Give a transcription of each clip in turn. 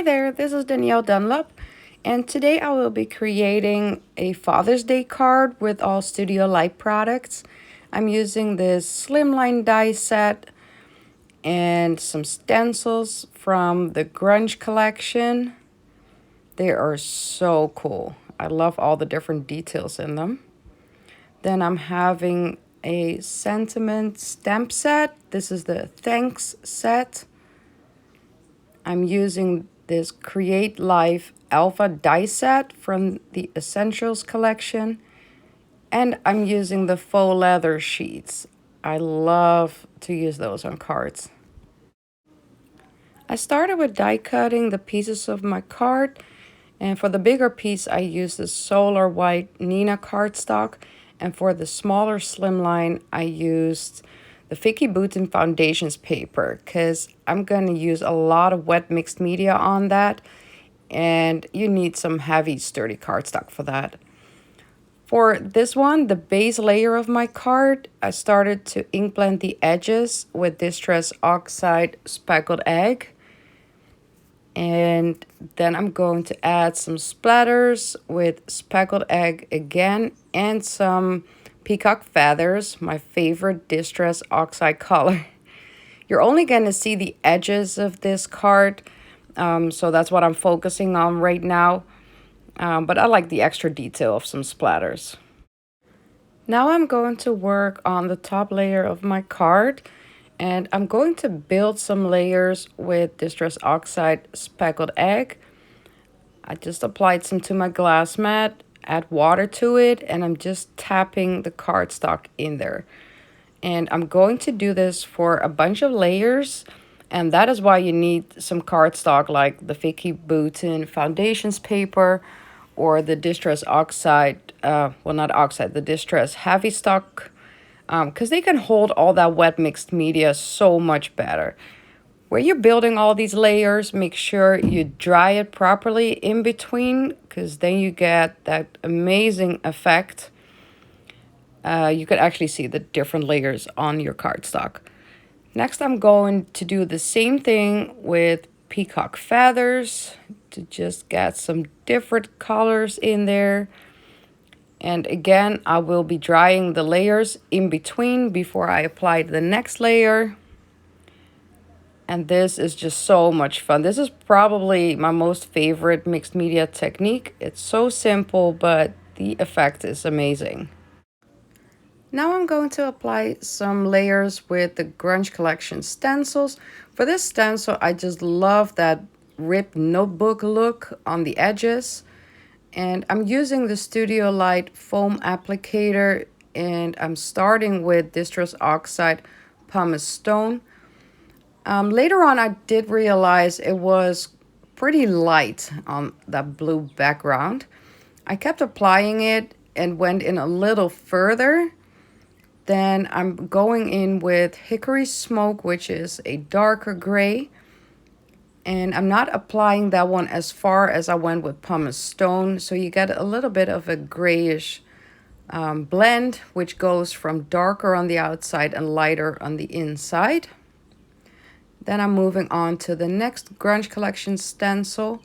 Hi there, this is Danielle Dunlop, and today I will be creating a Father's Day card with all Studiolight products. I'm using this Slimline die set and some stencils from the Grunge collection. They are so cool. I love all the different details in them. Then I'm having a sentiment stamp set. This is the Thanks set. I'm using this Create Life Alpha die set from the Essentials collection. And I'm using the faux leather sheets. I love to use those on cards. I started with die cutting the pieces of my card. And for the bigger piece, I used the Solar White Nina cardstock. And for the smaller slimline, I used the Vicky Boutin Foundations paper because I'm going to use a lot of wet mixed media on that. And you need some heavy, sturdy cardstock for that. For this one, the base layer of my card, I started to ink blend the edges with Distress Oxide Speckled Egg. And then I'm going to add some splatters with Speckled Egg again and some Peacock feathers, my favorite Distress Oxide color. You're only going to see the edges of this card, so that's what I'm focusing on right now. But I like the extra detail of some splatters. Now I'm going to work on the top layer of my card. And I'm going to build some layers with Distress Oxide Speckled Egg. I just applied some to my glass mat, add water to it, and I'm just tapping the cardstock in there. And I'm going to do this for a bunch of layers, and that is why you need some cardstock like the Vicky Boutin Foundations paper or the Distress Oxide, well, not Oxide, the Distress Heavy Stock, because they can hold all that wet mixed media so much better. Where you're building all these layers, make sure you dry it properly in between, because then you get that amazing effect. You can actually see the different layers on your cardstock. Next, I'm going to do the same thing with Peacock feathers to just get some different colors in there. And again, I will be drying the layers in between before I apply the next layer. And this is just so much fun. This is probably my most favorite mixed media technique. It's so simple, but the effect is amazing. Now I'm going to apply some layers with the Grunge Collection stencils. For this stencil, I just love that ripped notebook look on the edges. And I'm using the Studiolight foam applicator, and I'm starting with Distress Oxide Pumice Stone. Later on, I did realize it was pretty light on that blue background. I kept applying it and went in a little further. Then I'm going in with Hickory Smoke, which is a darker gray. And I'm not applying that one as far as I went with Pumice Stone. So you get a little bit of a grayish blend, which goes from darker on the outside and lighter on the inside. Then I'm moving on to the next Grunge Collection stencil.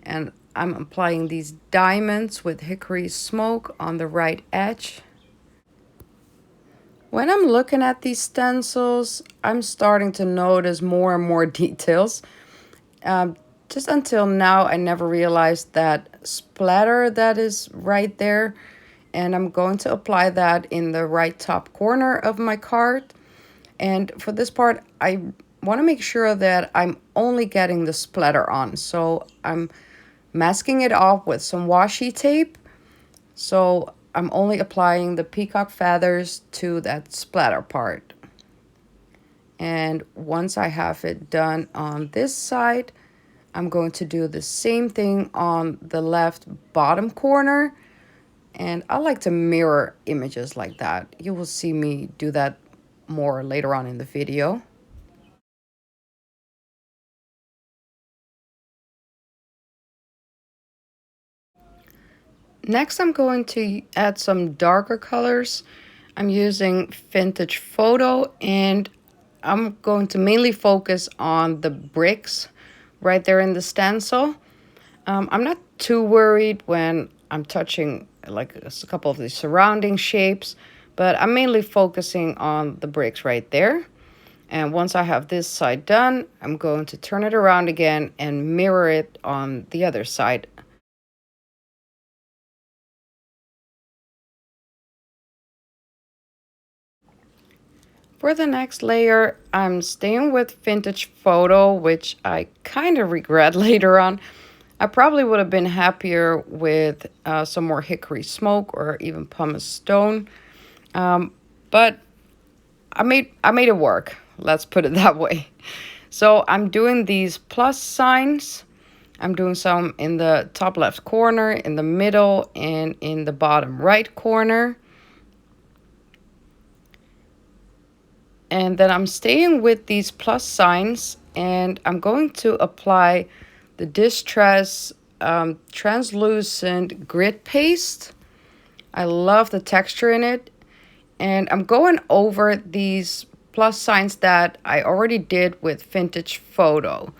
And I'm applying these diamonds with Hickory Smoke on the right edge. When I'm looking at these stencils, I'm starting to notice more and more details. Just until now, I never realized that splatter that is right there. And I'm going to apply that in the right top corner of my card. And for this part, I want to make sure that I'm only getting the splatter on. So I'm masking it off with some washi tape. So I'm only applying the peacock feathers to that splatter part. And once I have it done on this side, I'm going to do the same thing on the left bottom corner. And I like to mirror images like that. You will see me do that more later on in the video. Next, I'm going to add some darker colors. I'm using Vintage Photo, and I'm going to mainly focus on the bricks right there in the stencil. I'm not too worried when I'm touching like a couple of the surrounding shapes, but I'm mainly focusing on the bricks right there. And once I have this side done, I'm going to turn it around again and mirror it on the other side. For the next layer, I'm staying with Vintage Photo, which I kind of regret later on. I probably would have been happier with some more Hickory Smoke or even Pumice Stone. But I made it work. Let's put it that way. So I'm doing these plus signs. I'm doing some in the top left corner, in the middle, and in the bottom right corner. And then I'm staying with these plus signs, and I'm going to apply the Distress translucent grit paste. I love the texture in it. And I'm going over these plus signs that I already did with Vintage Photo.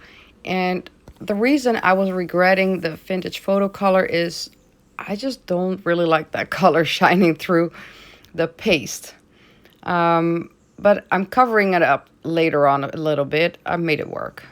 And the reason I was regretting the Vintage Photo color is I just don't really like that color shining through the paste. But I'm covering it up later on a little bit. I made it work.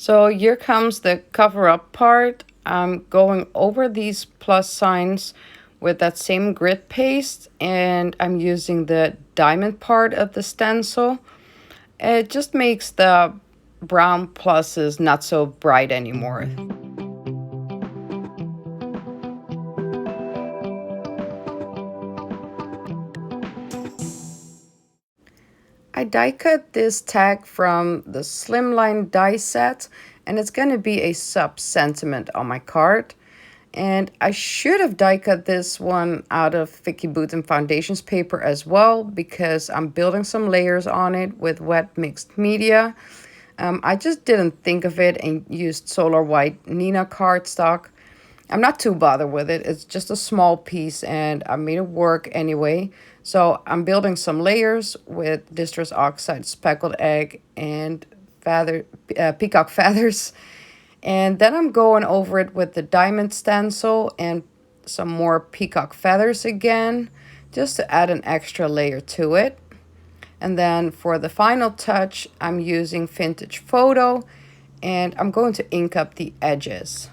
So here comes the cover up part. I'm going over these plus signs with that same grit paste, and I'm using the diamond part of the stencil. It just makes the brown pluses not so bright anymore. I die cut this tag from the Slimline die set, and it's going to be a sub sentiment on my card. And I should have die cut this one out of Vicky Boutin Foundations paper as well, because I'm building some layers on it with wet mixed media. I just didn't think of it and used Solar White Nina cardstock. I'm not too bothered with it. It's just a small piece and I made it work anyway. So I'm building some layers with Distress Oxide, Speckled Egg, and Peacock feathers. And then I'm going over it with the diamond stencil and some more Peacock feathers again, just to add an extra layer to it. And then for the final touch, I'm using Vintage Photo, and I'm going to ink up the edges.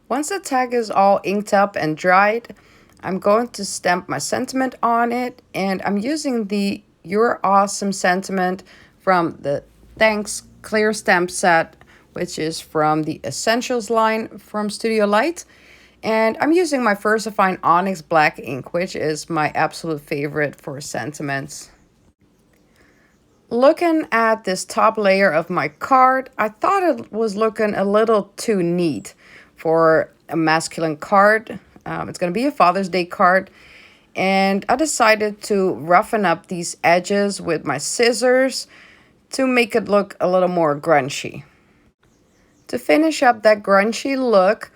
Once the tag is all inked up and dried, I'm going to stamp my sentiment on it, and I'm using the You're Awesome sentiment from the Thanks Clear Stamp set, which is from the Essentials line from Studiolight. And I'm using my Versafine Onyx black ink, which is my absolute favorite for sentiments. Looking at this top layer of my card, I thought it was looking a little too neat for a masculine card. It's going to be a Father's Day card. And I decided to roughen up these edges with my scissors to make it look a little more grungy. To finish up that grungy look,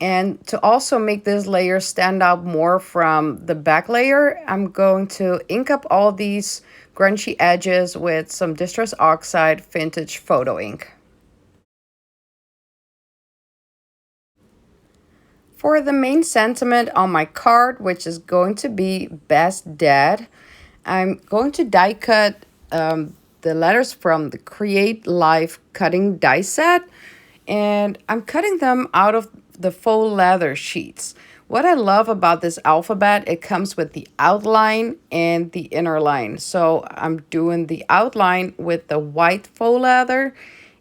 and to also make this layer stand out more from the back layer, I'm going to ink up all these grungy edges with some Distress Oxide Vintage Photo ink. For the main sentiment on my card, which is going to be Best Dad, I'm going to die cut the letters from the Create Life cutting die set, and I'm cutting them out of the faux leather sheets. What I love about this alphabet, it comes with the outline and the inner line. So I'm doing the outline with the white faux leather,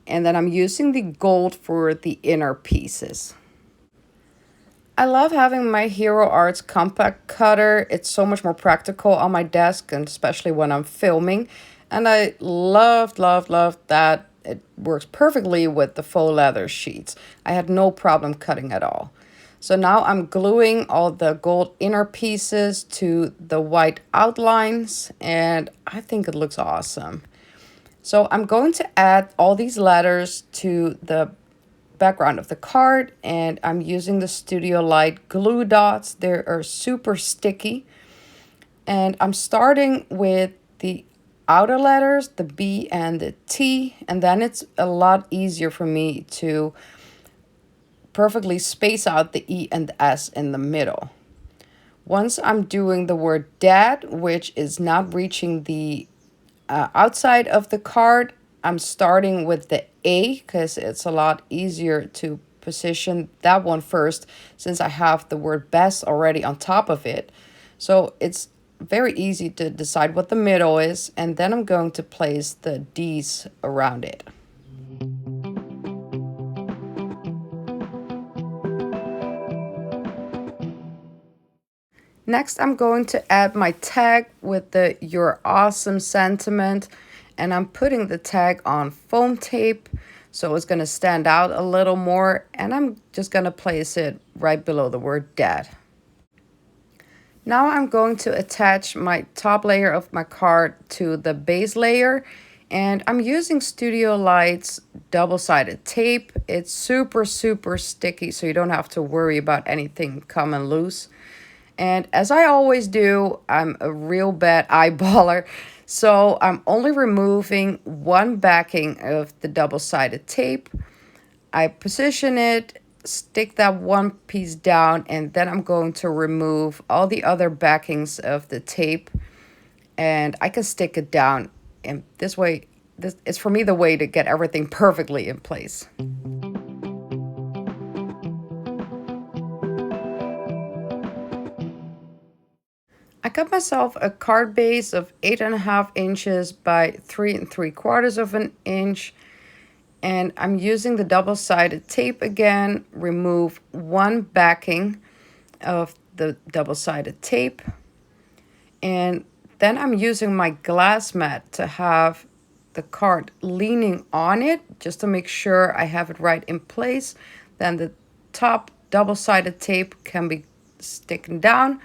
and then I'm using the gold for the inner pieces. I love having my Hero Arts compact cutter. It's so much more practical on my desk, and especially when I'm filming. And I loved, loved, loved that. It works perfectly with the faux leather sheets. I had no problem cutting at all. So now I'm gluing all the gold inner pieces to the white outlines, and I think it looks awesome. So I'm going to add all these letters to the background of the card, and I'm using the Studiolight glue dots. They are super sticky. And I'm starting with the outer letters, the B and the T, and then it's a lot easier for me to perfectly space out the E and the S in the middle. Once I'm doing the word dad, which is not reaching the outside of the card, I'm starting with the A because it's a lot easier to position that one first since I have the word best already on top of it. So it's very easy to decide what the middle is, and then I'm going to place the D's around it. Next, I'm going to add my tag with the "You're Awesome" sentiment, and I'm putting the tag on foam tape so it's going to stand out a little more, and I'm just going to place it right below the word dad. Now I'm going to attach my top layer of my card to the base layer, and I'm using Studiolight's double-sided tape. It's super, super sticky, so you don't have to worry about anything coming loose. And as I always do, I'm a real bad eyeballer, so I'm only removing one backing of the double-sided tape. I position it, stick that one piece down, and then I'm going to remove all the other backings of the tape, and I can stick it down. And this way, this is for me the way to get everything perfectly in place. I cut myself a card base of 8.5 inches by 3 3/4 of an inch. And I'm using the double-sided tape again, remove one backing of the double-sided tape. And then I'm using my glass mat to have the card leaning on it, just to make sure I have it right in place. Then the top double-sided tape can be sticking down.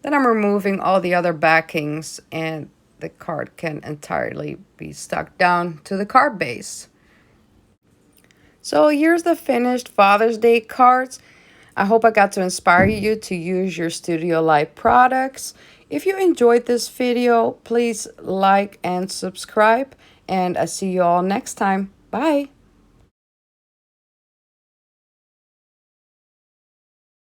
Then I'm removing all the other backings, and the card can entirely be stuck down to the card base. So here's the finished Father's Day cards. I hope I got to inspire you to use your Studiolight products. If you enjoyed this video, please like and subscribe, and I see you all next time. Bye.